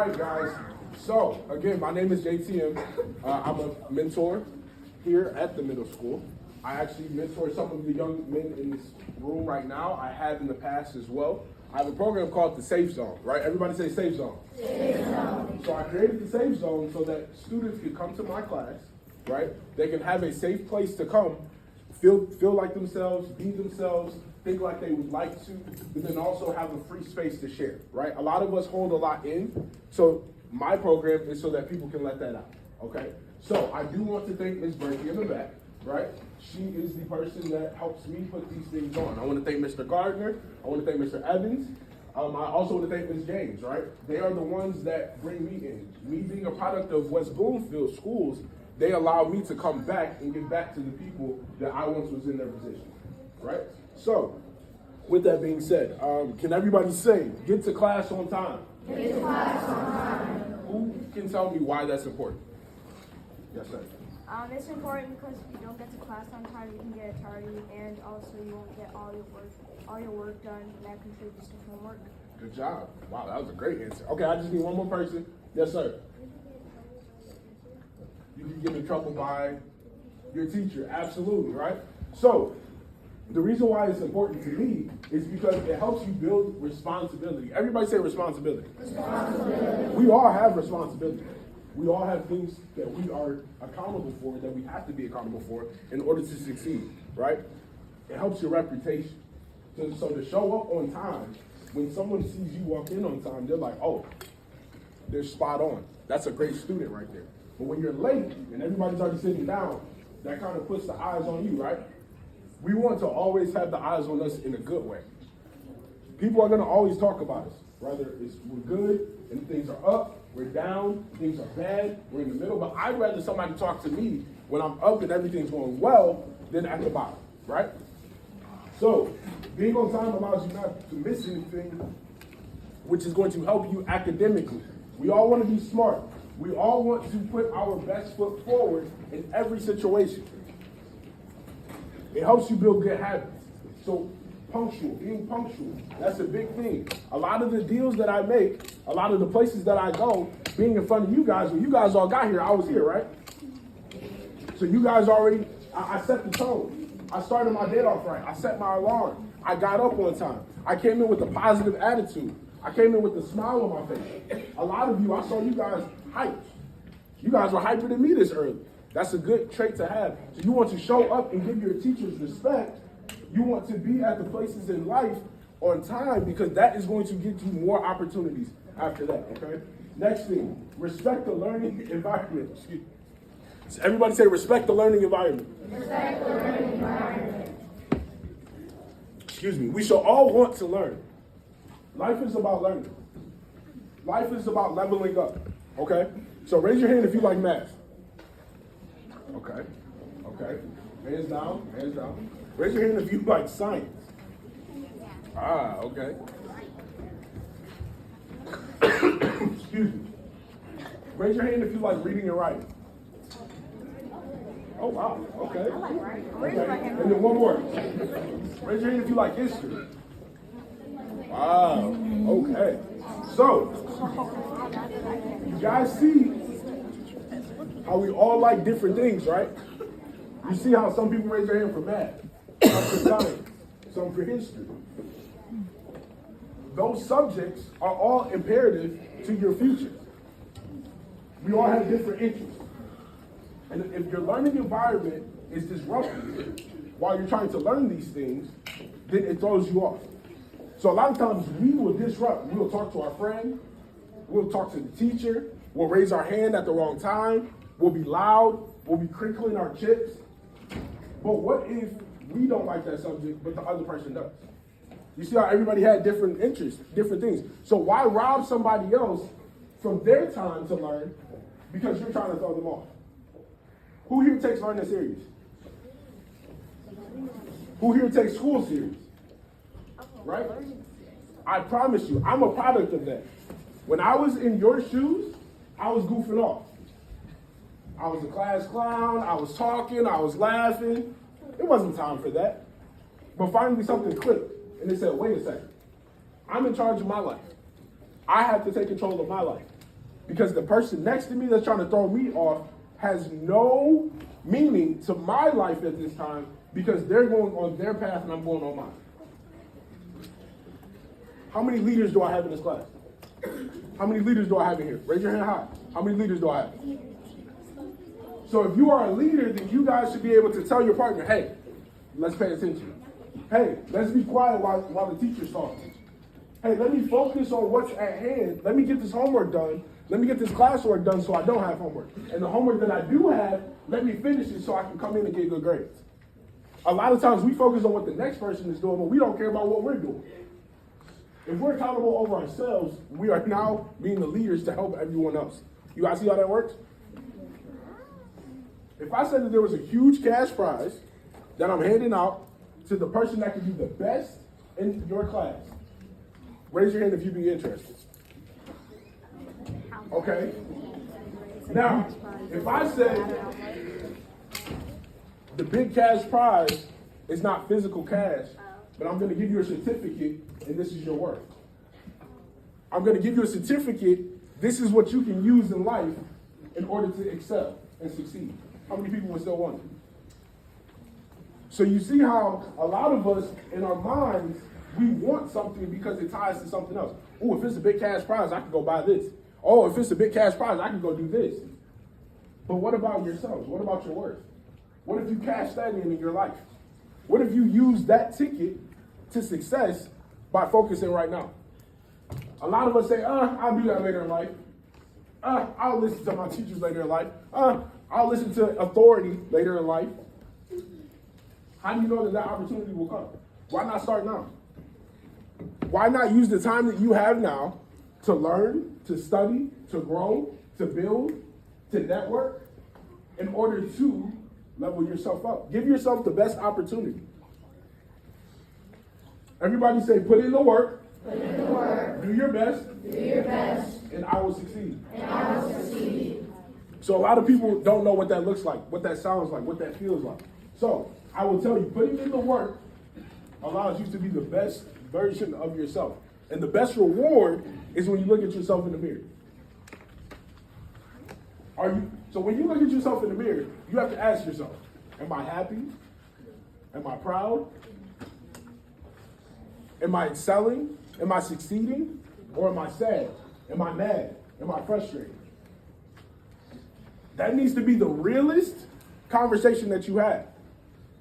right, guys. So, again, my name is JTM. I'm a mentor here at the middle school. I actually mentor some of the young men in this room right now. I have in the past as well. I have a program called the Safe Zone, right? Everybody say Safe Zone. Safe Zone. So I created the Safe Zone so that students can come to my class, right? They can have a safe place to come, feel like themselves, be themselves, think like they would like to, but then also have a free space to share, right? A lot of us hold a lot in, so my program is so that people can let that out, okay? So I do want to thank Ms. Berkey in the back, right? She is the person that helps me put these things on. I want to thank Mr. Gardner. I want to thank Mr. Evans. I also want to thank Ms. James, right? They are the ones that bring me in. Me being a product of West Bloomfield schools, they allow me to come back and give back to the people that I once was in their position, right? So, with that being said, can everybody say, get to class on time? Get to class on time. Who can tell me why that's important? Yes, sir. It's important because if you don't get to class on time, you can get a tardy, and also you won't get all your work done, and that contributes to homework. Good job. Wow, that was a great answer. Okay, I just need one more person. Yes, sir. You can get in trouble by your teacher. Absolutely, right? So, the reason why it's important to me is because it helps you build responsibility. Everybody say responsibility. Responsibility. We all have responsibility. We all have things that we are accountable for, that we have to be accountable for in order to succeed, right? It helps your reputation. So to show up on time, when someone sees you walk in on time, they're like, oh, they're spot on. That's a great student right there. But when you're late and everybody's already sitting down, that kind of puts the eyes on you, right? We want to always have the eyes on us in a good way. People are going to always talk about us, whether it's we're good and things are up, we're down, things are bad, we're in the middle. But I'd rather somebody talk to me when I'm up and everything's going well than at the bottom, right? So being on time allows you not to miss anything, which is going to help you academically. We all want to be smart. We all want to put our best foot forward in every situation. It helps you build good habits. So being punctual, that's a big thing. A lot of the deals that I make, a lot of the places that I go, being in front of you guys, when you guys all got here, I was here, right? So you guys already, I set the tone. I started my day off right. I set my alarm. I got up on time. I came in with a positive attitude. I came in with a smile on my face. A lot of you, I saw you guys hyped. You guys were hyper than me this early. That's a good trait to have. So you want to show up and give your teachers respect. You want to be at the places in life on time because that is going to get you more opportunities after that, okay? Next thing, respect the learning environment. Excuse me. So everybody say respect the learning environment. Respect the learning environment. Excuse me. We shall all want to learn. Life is about learning. Life is about leveling up, okay? So raise your hand if you like math. Okay. Hands down. Raise your hand if you like science. Okay. Excuse me. Raise your hand if you like reading and writing. Oh, wow. Okay. I like writing. Okay. And then one more. Raise your hand if you like history. Wow. Okay. So, you guys see how we all like different things, right? You see how some people raise their hand for math, some for science, some for history. Those subjects are all imperative to your future. We all have different interests. And if your learning environment is disrupted while you're trying to learn these things, then it throws you off. So a lot of times we will disrupt. We will talk to our friend. We'll talk to the teacher. We'll raise our hand at the wrong time. We'll be loud. We'll be crinkling our chips. But what if we don't like that subject, but the other person does? You see how everybody had different interests, different things. So why rob somebody else from their time to learn because you're trying to throw them off? Who here takes learning serious? Who here takes school serious? Right? I promise you, I'm a product of that. When I was in your shoes, I was goofing off. I was a class clown, I was talking, I was laughing. It wasn't time for that. But finally something clicked, and they said, wait a second. I'm in charge of my life. I have to take control of my life. because the person next to me that's trying to throw me off has no meaning to my life at this time because they're going on their path and I'm going on mine. How many leaders do I have in this class? How many leaders do I have in here? Raise your hand high. How many leaders do I have? So if you are a leader, then you guys should be able to tell your partner, hey, let's pay attention. Hey, let's be quiet while the teacher's talking. Hey, let me focus on what's at hand. Let me get this homework done. Let me get this classwork done so I don't have homework. And the homework that I do have, let me finish it so I can come in and get good grades. A lot of times we focus on what the next person is doing, but we don't care about what we're doing. If we're accountable over ourselves, we are now being the leaders to help everyone else. You guys see how that works? If I said that there was a huge cash prize that I'm handing out to the person that can do the best in your class, raise your hand if you'd be interested. Okay? Now, if I said the big cash prize is not physical cash, but I'm going to give you a certificate and this is your worth. I'm going to give you a certificate. This is what you can use in life in order to excel and succeed. How many people would still want it? So you see how a lot of us in our minds, we want something because it ties to something else. Oh, if it's a big cash prize, I can go buy this. Oh, if it's a big cash prize, I can go do this. But what about yourselves? What about your worth? What if you cash that in your life? What if you use that ticket to success by focusing right now? A lot of us say, I'll do that later in life. I'll listen to my teachers later in life. I'll listen to authority later in life. How do you know that opportunity will come? Why not start now? Why not use the time that you have now to learn, to study, to grow, to build, to network in order to level yourself up? Give yourself the best opportunity. Everybody say, put in the work. Put in the work. Do your best. Do your best. And I will succeed. And I will succeed. So a lot of people don't know what that looks like, what that sounds like, what that feels like. So I will tell you, putting in the work allows you to be the best version of yourself. And the best reward is when you look at yourself in the mirror. So when you look at yourself in the mirror, you have to ask yourself, am I happy? Am I proud? Am I excelling? Am I succeeding? Or am I sad? Am I mad? Am I frustrated? That needs to be the realest conversation that you have.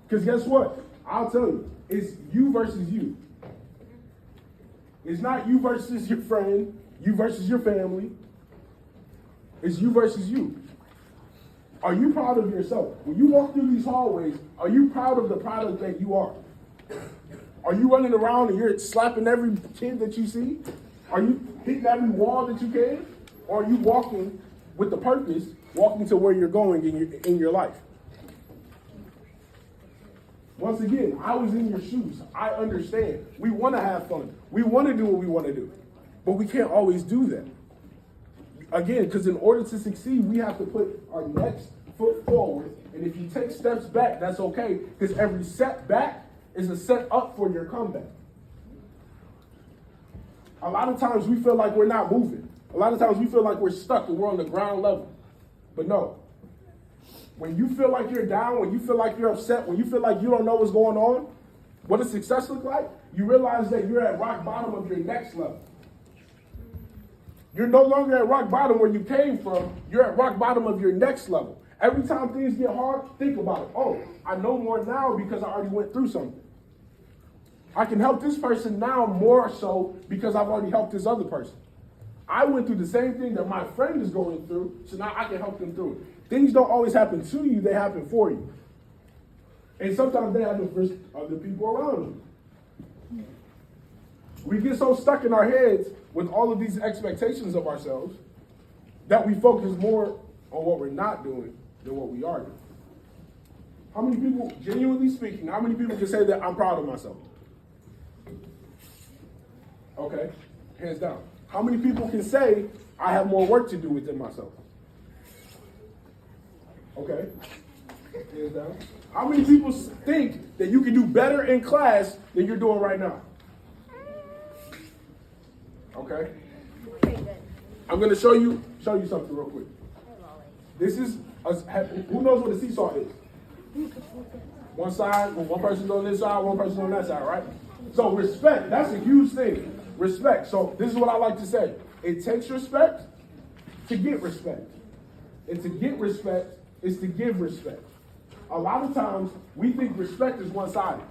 Because guess what? I'll tell you, it's you versus you. It's not you versus your friend, you versus your family. It's you versus you. Are you proud of yourself? When you walk through these hallways, are you proud of the product that you are? Are you running around and you're slapping every kid that you see? Are you hitting every wall that you can? Or are you walking with the purpose, walking to where you're going in your life? Once again, I was in your shoes. I understand. We want to have fun. We want to do what we want to do. But we can't always do that. Again, because in order to succeed, we have to put our next foot forward. And if you take steps back, that's okay. Because every setback is a set up for your comeback. A lot of times we feel like we're not moving. A lot of times we feel like we're stuck and we're on the ground level. But no. When you feel like you're down, when you feel like you're upset, when you feel like you don't know what's going on, what does success look like? You realize that you're at rock bottom of your next level. You're no longer at rock bottom where you came from. You're at rock bottom of your next level. Every time things get hard, think about it. Oh, I know more now because I already went through something. I can help this person now more so because I've already helped this other person. I went through the same thing that my friend is going through, so now I can help them through it. Things don't always happen to you, they happen for you. And sometimes they happen for other people around you. We get so stuck in our heads with all of these expectations of ourselves that we focus more on what we're not doing than what we are doing. How many people, genuinely speaking, how many people can say that I'm proud of myself? Okay, hands down. How many people can say I have more work to do within myself? Okay, hands down. How many people think that you can do better in class than you're doing right now? Okay. I'm going to show you something real quick. This is, who knows what a seesaw is? One side, one person's on this side, one person's on that side, right? So respect, that's a huge thing. Respect. So this is what I like to say. It takes respect to get respect. And to get respect is to give respect. A lot of times, we think respect is one-sided.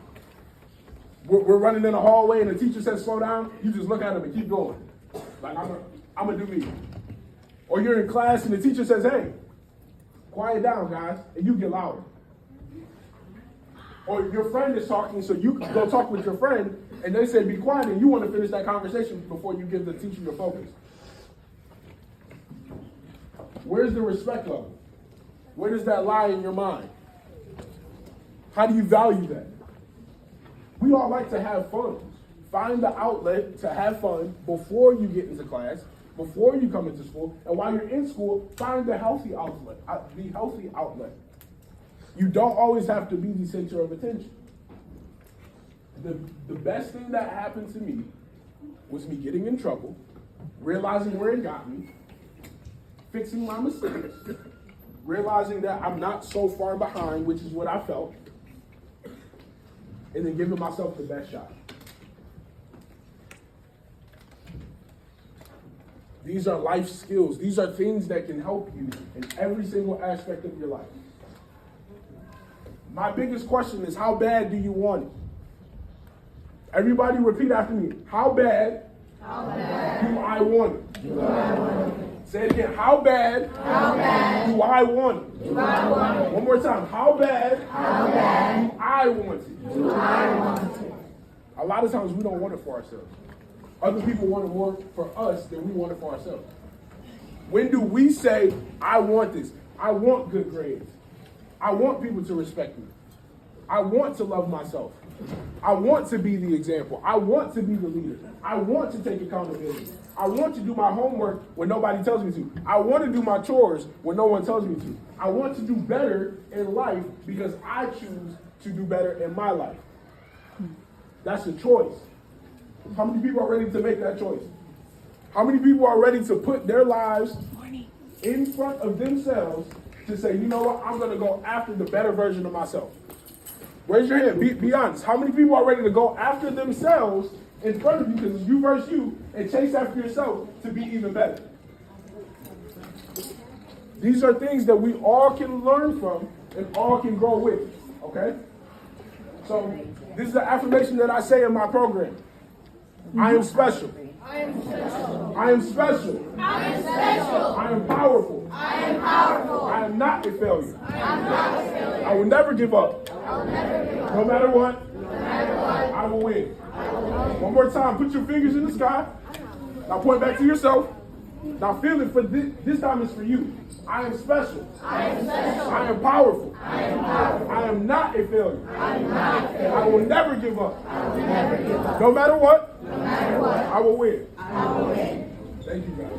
We're running in a hallway and the teacher says slow down, you just look at him and keep going. Like, I'm gonna do me. Or you're in class and the teacher says, hey, quiet down, guys, and you get louder. Or your friend is talking, so you go talk with your friend, and they say be quiet, and you want to finish that conversation before you give the teacher your focus. Where's the respect level? Where does that lie in your mind? How do you value that? We all like to have fun. Find the outlet to have fun before you get into class, before you come into school, and while you're in school, find the healthy outlet. You don't always have to be the center of attention. The best thing that happened to me was me getting in trouble, realizing where it got me, fixing my mistakes, realizing that I'm not so far behind, which is what I felt, and then giving myself the best shot. These are life skills. These are things that can help you in every single aspect of your life. My biggest question is, how bad do you want it? Everybody repeat after me. How bad do I want it? Say it again. How bad do I want it? One more time. How bad do I want it? A lot of times we don't want it for ourselves. Other people want it more for us than we want it for ourselves. When do we say, I want this? I want good grades. I want people to respect me. I want to love myself. I want to be the example. I want to be the leader. I want to take accountability. I want to do my homework when nobody tells me to. I want to do my chores when no one tells me to. I want to do better in life because I choose to do better in my life. That's a choice. How many people are ready to make that choice? How many people are ready to put their lives in front of themselves to say, you know what, I'm going to go after the better version of myself? Raise your hand. Be honest. How many people are ready to go after themselves in front of you, because it's you versus you, and chase after yourself to be even better? These are things that we all can learn from and all can grow with. Okay? So this is an affirmation that I say in my program. I am special. I am special. I am special. I am special. I am powerful. I am powerful. I am not a failure. I am not a failure. I will never give up. I will never give up. No matter what, No matter what, I will win. I will win. One more time, put your fingers in the sky. Now point back to yourself. Now feel it for this time is for you. I am special. I am special. I am powerful. I am powerful. I am not a failure. I am not a failure. I will never give up. I will never give up. No matter what, No matter what, I will win. I will win. Thank you, guys.